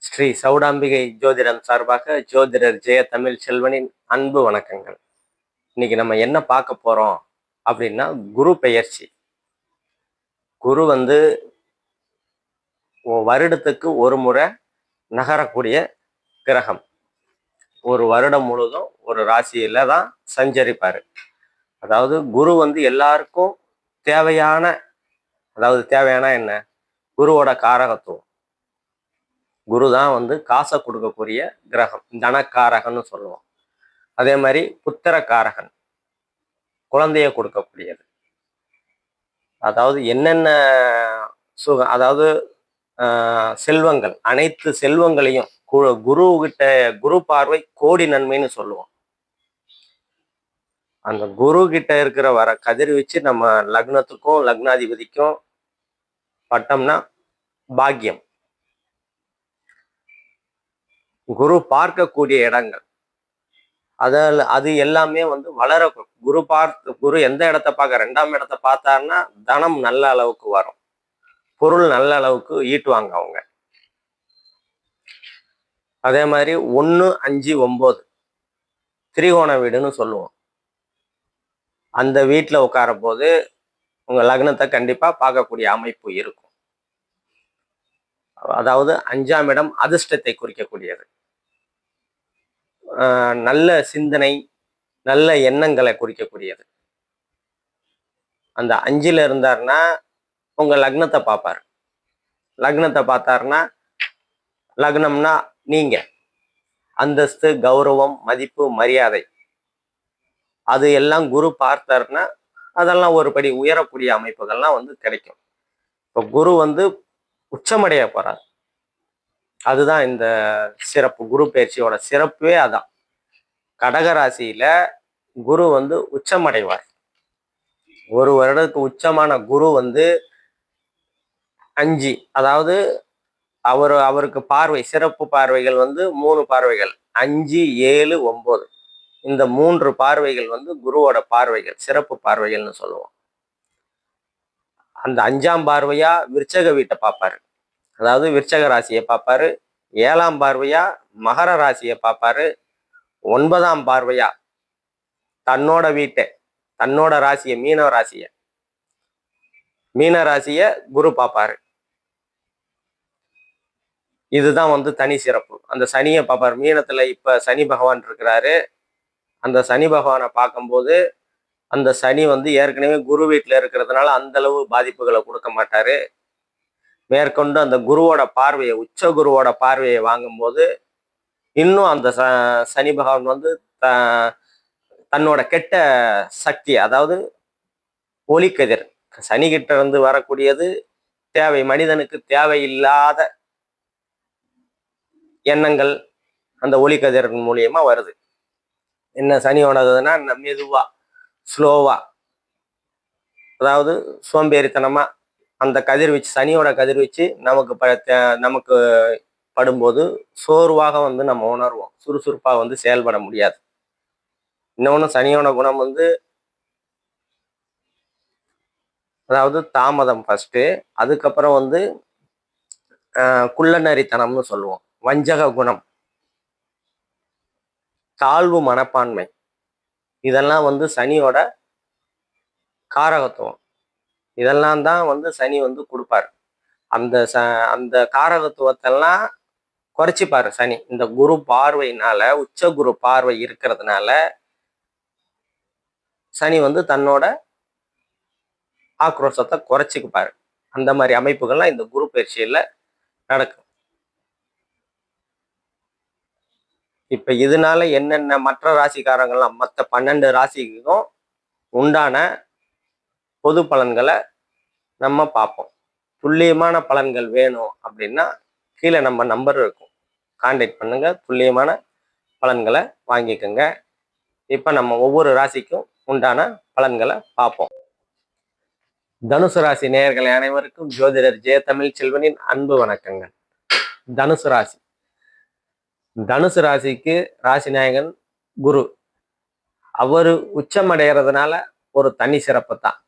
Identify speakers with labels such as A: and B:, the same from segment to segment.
A: ஸ்ரீ சௌடாம்பிகை ஜோதிடம் சார்பாக ஜோதிடர் ஜெய தமிழ் செல்வனின் அன்பு வணக்கங்கள். இன்னைக்கு நம்ம என்ன பார்க்க போறோம் அப்படின்னா, குரு பெயர்ச்சி. குரு வருடத்துக்கு ஒரு முறை நகரக்கூடிய கிரகம். ஒரு வருடம் முழுதும் ஒரு ராசியில தான் சஞ்சரிப்பாரு. அதாவது குரு எல்லாருக்கும் தேவையான, தேவையான என்ன, குருவோட காரகத்துவம். குரு தான் காசை கொடுக்கக்கூடிய கிரகம், தனக்காரகன்னு சொல்லுவோம். அதே மாதிரி புத்திரக்காரகன், குழந்தைய கொடுக்கக்கூடியது. அதாவது என்னென்ன செல்வங்கள், அனைத்து செல்வங்களையும் குரு பார்வை கோடி நன்மைன்னு சொல்லுவோம். அந்த குரு கிட்ட இருக்கிற வர கதிர்வீச்சு நம்ம லக்னத்துக்கும் லக்னாதிபதிக்கும் பட்டம்னா பாக்கியம். குரு பார்க்கக்கூடிய இடங்கள், அது எல்லாமே வளர. குரு எந்த இடத்த பார்க்க, 2ஆம் இடத்தை பார்த்தாருன்னா தனம் நல்ல அளவுக்கு வரும், பொருள் நல்ல அளவுக்கு ஈட்டுவாங்க அவங்க. அதே மாதிரி 1, 5, 9 திரிகோண வீடுன்னு சொல்லுவோம். அந்த வீட்டில் உட்கார போது உங்க லக்னத்தை கண்டிப்பா பார்க்கக்கூடிய அமைப்பு இருக்கும். அதாவது 5ஆம் இடம் அதிர்ஷ்டத்தை குறிக்கக்கூடியது. நல்ல சிந்தனை, நல்ல எண்ணங்களை குறிக்கக்கூடியது. அந்த 5ல் இருந்தாருன்னா உங்க லக்னத்தை பார்ப்பாரு. லக்னத்தை பார்த்தாருன்னா, லக்னம்னா நீங்க, அந்தஸ்து, கௌரவம், மதிப்பு, மரியாதை, அது எல்லாம் குரு பார்த்தாருன்னா அதெல்லாம் ஒரு படி உயரக்கூடிய அமைப்புகள்லாம் கிடைக்கும். இப்போ குரு உச்சமடைய போறார். அதுதான் இந்த சிறப்பு. குரு பயிற்சியோட சிறப்பே அதான். கடகராசியில குரு உச்சமடைவார். ஒரு வருடத்துக்கு உச்சமான குரு 5, அதாவது அவருக்கு பார்வை, சிறப்பு பார்வைகள் 3 பார்வைகள், 5, 7, 9. இந்த 3 பார்வைகள் குருவோட பார்வைகள், சிறப்பு பார்வைகள்னு சொல்லுவோம். அந்த 5ஆம் பார்வையா விருச்சக வீட்டை பார்ப்பாரு, அதாவது விருச்சக ராசியை பார்ப்பாரு. 7ஆம் பார்வையா மகர ராசியை பார்ப்பாரு. 9ஆம் பார்வையா தன்னோட வீட்டை, தன்னோட ராசியை, மீன ராசிய குரு பார்ப்பாரு. இதுதான் தனி சிறப்பு. அந்த சனியை பார்ப்பாரு. மீனத்துல இப்ப சனி பகவான் இருக்கிறாரு. அந்த சனி பகவானை பார்க்கும்போது அந்த சனி ஏற்கனவே குரு வீட்டுல இருக்கிறதுனால அந்த அளவு பாதிப்புகளை கொடுக்க மாட்டாரு. மேற்கொண்டு அந்த குருவோட பார்வையை, உச்ச குருவோட பார்வையை வாங்கும்போது இன்னும் அந்த சனி பகவான் தன்னோட கெட்ட சக்தி, அதாவது ஒளிக்கதிர், சனி கிட்ட இருந்து வரக்கூடியது மனிதனுக்கு தேவையில்லாத எண்ணங்கள் அந்த ஒளிக்கதிர் மூலியமா வருது. என்ன சனியோடதுன்னா மெதுவா, ஸ்லோவா, அதாவது சோம்பேறித்தனமா அந்த கதிர்வீச்சு, சனியோட கதிர்வீச்சு நமக்கு படும்போது சோர்வாக நம்ம உணர்வோம், சுறுசுறுப்பா செயல்பட முடியாது. இன்னொன்னு, சனியோட குணம் அதாவது தாமதம் ஃபர்ஸ்ட், அதுக்கப்புறம் குள்ளநரித்தனம்னு சொல்லுவோம், வஞ்சக குணம், தாழ்வு மனப்பான்மை. இதெல்லாம் சனியோட காரகத்துவம். இதெல்லாம் தான் சனி கொடுப்பாரு. அந்த காரகத்துவத்தெல்லாம் குறைச்சிப்பாரு சனி. இந்த குரு பார்வையினால, உச்ச குரு பார்வை இருக்கிறதுனால சனி தன்னோட ஆக்ரோஷத்தை குறைச்சிக்குப்பாரு. அந்த மாதிரி அமைப்புகள்லாம் இந்த குரு பயிற்சியில நடக்கும். இப்ப இதனால என்னென்ன மற்ற ராசிக்காரங்கள்லாம், மற்ற 12 ராசிக்கும் உண்டான பொது பலன்களை நம்ம பார்ப்போம். துல்லியமான பலன்கள் வேணும் அப்படின்னா கீழே நம்ம நம்பர் இருக்கும், கான்டாக்ட் பண்ணுங்க, துல்லியமான பலன்களை வாங்கிக்கோங்க. இப்ப நம்ம ஒவ்வொரு ராசிக்கும் உண்டான பலன்களை பார்ப்போம். தனுசு ராசி நேயர்களை அனைவருக்கும் ஜோதிடர் ஜெய தமிழ் செல்வனின் அன்பு வணக்கங்கள். தனுசு ராசி. தனுசு ராசிக்கு ராசி நாயகன் குரு. அவரு உச்சமடைகிறதுனால ஒரு தனி சிறப்பு தான்.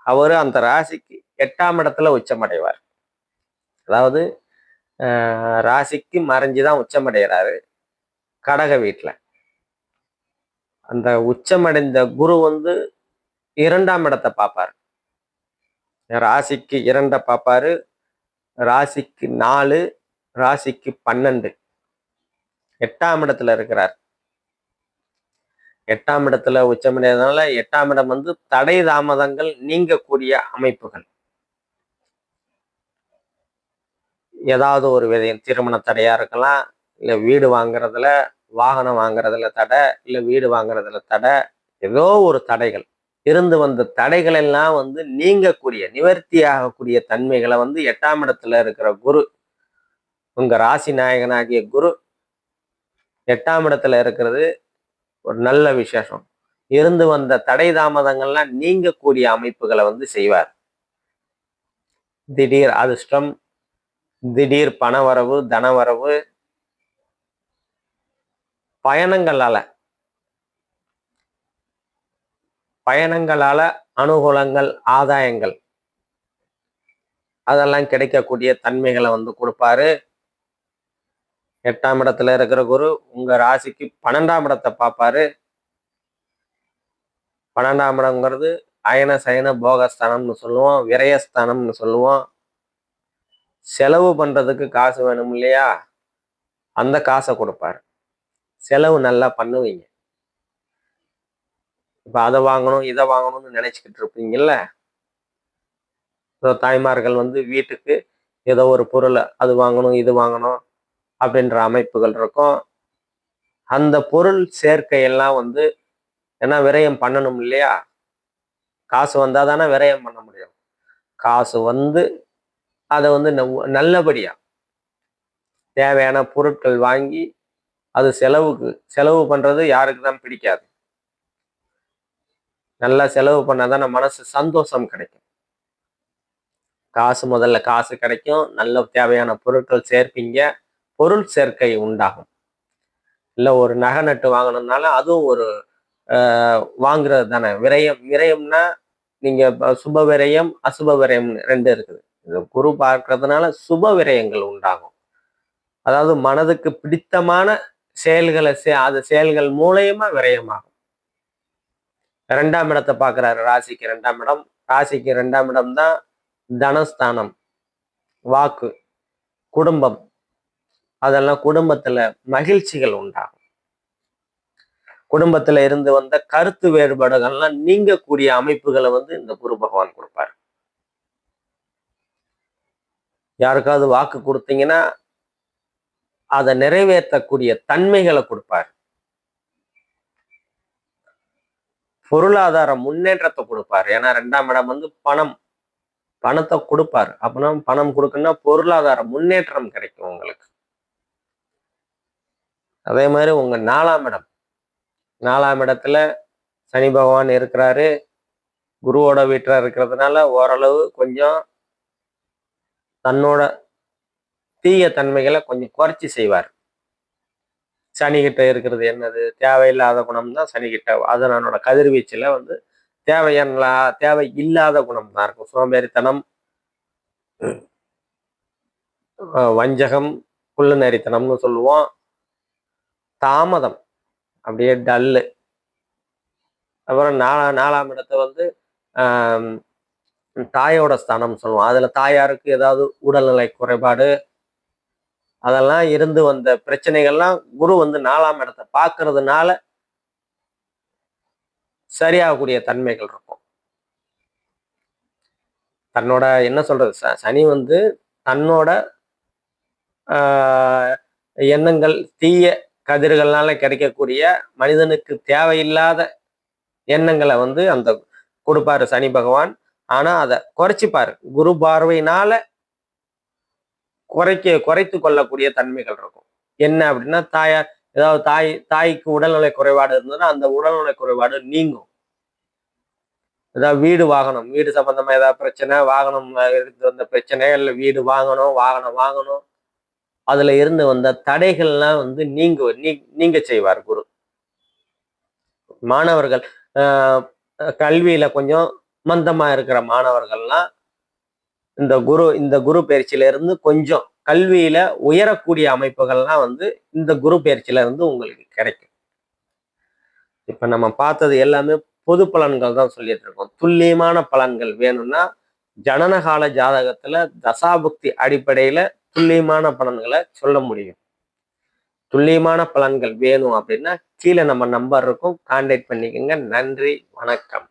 A: அவரு அந்த ராசிக்கு 8ஆம் இடத்துல உச்சமடைவார். அதாவது ராசிக்கு மறைஞ்சுதான் உச்சமடைகிறாரு கடக வீட்டுல. அந்த உச்சமடைந்த குரு வந்து 2ஆம் இடத்தை பார்ப்பாரு. ராசிக்கு 2 பார்ப்பாரு, ராசிக்கு 4, ராசிக்கு 12, 8ஆம் இடத்துல இருக்கிறார். 8ஆம் இடத்துல உச்சமடைறதுனால 8ஆம் இடம் வந்து தடை தாமதங்கள் நீங்கக்கூடிய அமைப்புகள். ஏதாவது ஒரு விதயம் திருமண தடையா இருக்கலாம், இல்ல வீடு வாங்குறதுல, வாகனம் வாங்குறதுல தடை, இல்ல வீடு வாங்குறதுல தடை, ஏதோ ஒரு தடைகள் இருந்து வந்த தடைகள் எல்லாம் வந்து நீங்கக்கூடிய நிவர்த்தி ஆகக்கூடிய தன்மைகளை வந்து 8ஆம் இடத்துல இருக்கிற குரு, உங்க ராசி நாயகனாகிய குரு 8ஆம் இடத்துல இருக்கிறது ஒரு நல்ல விசேஷம். இருந்து வந்த தடை தாமதங்கள்லாம் நீங்கக்கூடிய அமைப்புகளை வந்து செய்வார். திடீர் அதிர்ஷ்டம், திடீர் பணவரவு, தனவரவு, பயணங்களால அனுகூலங்கள், ஆதாயங்கள் அதெல்லாம் கிடைக்கக்கூடிய தன்மைகளை வந்து கொடுப்பாரு. 8ஆம் இடத்துல இருக்கிற குரு உங்க ராசிக்கு 12ஆம் இடத்தை பார்ப்பாரு. 12ஆம் இடம்ங்கிறது அயன சயன போகஸ்தானம்னு சொல்லுவோம், விரயஸ்தானம்னு சொல்லுவோம். செலவு பண்றதுக்கு காசு வேணும் இல்லையா, அந்த காசை கொடுப்பாரு. செலவு நல்லா பண்ணுவீங்க. இப்ப அதை வாங்கணும் இதை வாங்கணும்னு நினைச்சுக்கிட்டு இருப்பீங்கல்ல. தாய்மார்கள் வந்து வீட்டுக்கு ஏதோ ஒரு பொருளை அது வாங்கணும் இது வாங்கணும் அப்படின்ற அமைப்புகள் இருக்கும். அந்த பொருள் சேர்க்கையெல்லாம் வந்து ஏன்னா விரயம் பண்ணணும் இல்லையா, காசு வந்தா தானே விரயம் பண்ண முடியும். காசு வந்து அதை வந்து நல்லபடியா தேவையான பொருட்கள் வாங்கி அது செலவு பண்றது யாருக்கு தான் பிடிக்காது. நல்லா செலவு பண்ணாதானே மனசு சந்தோஷம் கிடைக்கும். முதல்ல காசு கிடைக்கும், நல்ல தேவையான பொருட்கள் சேர்ப்பீங்க, பொருள் சேர்க்கை உண்டாகும். இல்லை ஒரு நகை நட்டு வாங்கணும்னாலும் அதுவும் ஒரு வாங்குறது தானே. விரயம்னா நீங்க சுப விரயம் அசுப விரயம் 2 இருக்குது. இது குரு பார்க்கறதுனால சுப விரயங்கள் உண்டாகும். அதாவது மனதுக்கு பிடித்தமான செயல்களை அது செயல்கள் மூலயமா விரயமாகும். 2ஆம் இடத்தை பார்க்கிறாரு, ராசிக்கு 2ஆம் இடம். ராசிக்கு 2ஆம் இடம் தான் தனஸ்தானம், வாக்கு, குடும்பம். அதெல்லாம் குடும்பத்துல மகிழ்ச்சிகள் உண்டாகும். குடும்பத்துல இருந்து வந்த கருத்து வேறுபாடுகள்லாம் நீங்கக்கூடிய அமைப்புகளை வந்து இந்த குரு பகவான் கொடுப்பார். யாருக்காவது வாக்கு கொடுத்தீங்கன்னா அதை நிறைவேற்றக்கூடிய தன்மைகளை கொடுப்பார். பொருளாதார முன்னேற்றத்தை கொடுப்பார். ஏன்னா 2ஆம் இடம் வந்து பணத்தை கொடுப்பார். அப்படின்னா பணம் கொடுக்குன்னா பொருளாதார முன்னேற்றம் கிடைக்கும் உங்களுக்கு. அதே மாதிரி உங்க 4ஆம் இடத்துல சனி பகவான் இருக்கிறாரு. குருவோட வீட்டுல இருக்கிறதுனால ஓரளவு கொஞ்சம் தன்னோட தீய தன்மைகளை கொஞ்சம் குறைச்சி செய்வார். சனி கிட்ட இருக்கிறது என்னது, தேவையில்லாத குணம் தான் சனி கிட்ட. அதனோட கதிர்வீச்சுல வந்து தேவை இல்லாத குணம் தான் இருக்கும். சோம்பேறித்தனம், வஞ்சகம், புல்லுநரித்தனம்னு சொல்லுவோம். தாமதம், அப்படியே டல்லு. அப்புறம் 4ஆம் இடத்தை வந்து தாயோட ஸ்தானம் சொல்லுவோம். அதுல தாயாருக்கு ஏதாவது உடல்நிலை குறைபாடு அதெல்லாம் இருந்து வந்த பிரச்சனைகள்லாம் குரு வந்து 4ஆம் இடத்தை பார்க்கறதுனால சரியாகக்கூடிய தன்மைகள் இருக்கும். தன்னோட என்ன சொல்றது, சனி வந்து தன்னோட எண்ணங்கள் தீய கதிர்கள்னால கிடைக்கக்கூடிய மனிதனுக்கு தேவையில்லாத எண்ணங்களை வந்து அந்த கொடுப்பாரு சனி பகவான். ஆனா அதை குறைச்சிப்பாரு. குரு பார்வையினால குறைத்து கொள்ளக்கூடிய தன்மைகள் இருக்கும். என்ன அப்படின்னா, ஏதாவது தாய்க்கு உடல்நிலை குறைபாடு இருந்ததுன்னா அந்த உடல்நிலை குறைபாடு நீங்கும். ஏதாவது வீடு சம்பந்தமா ஏதாவது பிரச்சனை, வாகனம் இருந்து வந்த பிரச்சனை, இல்லை வீடு வாகனம் வாங்கணும் அதுல இருந்து வந்த தடைகள்லாம் வந்து நீங்க செய்வார் குரு. மாணவர்கள் கல்வியில கொஞ்சம் மந்தமா இருக்கிற மாணவர்கள்லாம் இந்த குரு பயிற்சியில இருந்து கொஞ்சம் கல்வியில உயரக்கூடிய அமைப்புகள்லாம் வந்து இந்த குரு பயிற்சியில இருந்து உங்களுக்கு கிடைக்கும். இப்ப நம்ம பார்த்தது எல்லாமே பொது பலன்கள் தான் சொல்லிட்டு இருக்கோம். துல்லியமான பலன்கள் வேணும்னா ஜனனகால ஜாதகத்துல தசாபுக்தி அடிப்படையில துல்லியமான பலன்களை சொல்ல முடியும். துல்லியமான பலன்கள் வேணும் அப்படின்னா கீழே நம்ம நம்பர் இருக்கும், கான்டாக்ட் பண்ணிக்கோங்க. நன்றி, வணக்கம்.